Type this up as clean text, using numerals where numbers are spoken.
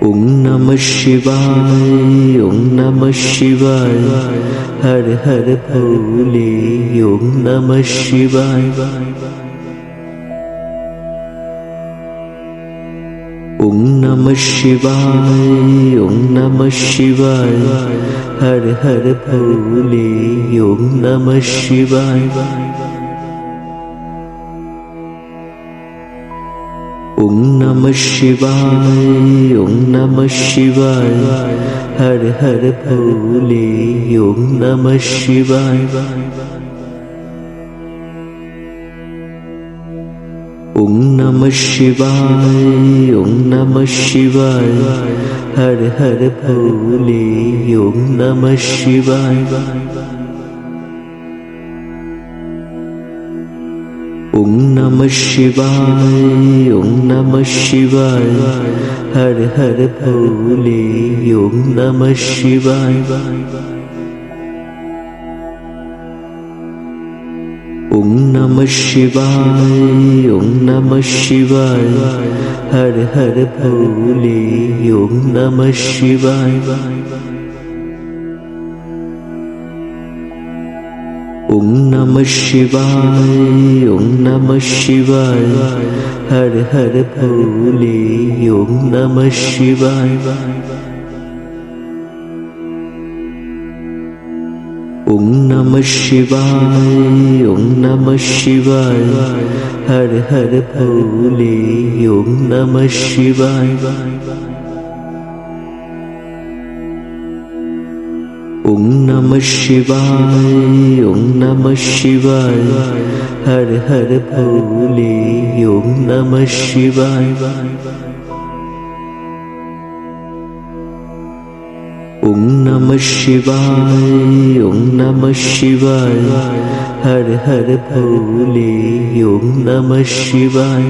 ओम नमः शिवाय, ओम नमः शिवाय, हर हर भोले। ओम नमः शिवाय, ओम नमः शिवाय, ओम नमः शिवाय, हर हर भोले। ओम नमः शिवाय, ओम नमः शिवाय, ओम नमः शिवाय, हर हर भोले। ओम नमः शिवाय, ओम नमः शिवाय, ओम नमः शिवाय, हर हर भोले। ओम नमः शिवाय, ओम नमः शिवाय, ओम नमः शिवाय, हर हर भोले। ओम नमः शिवाय, ओम नमः शिवाय, ओम नमः शिवाय, हर हर भोले। ओम नमः शिवाय, ओम नमः शिवाय, ओम नमः शिवाय, हर हर भोले। ओम नमः शिवाय, ओम नमः शिवाय, ओम नमः शिवाय, हर हर भोले। ओम नमः शिवाय, ओम नमः शिवाय, ओम नमः शिवाय, हर हर भोले। ओम नमः शिवाय, ओम नमः शिवाय, ओम नमः शिवाय, हर हर भोले। ओम नमः शिवाय।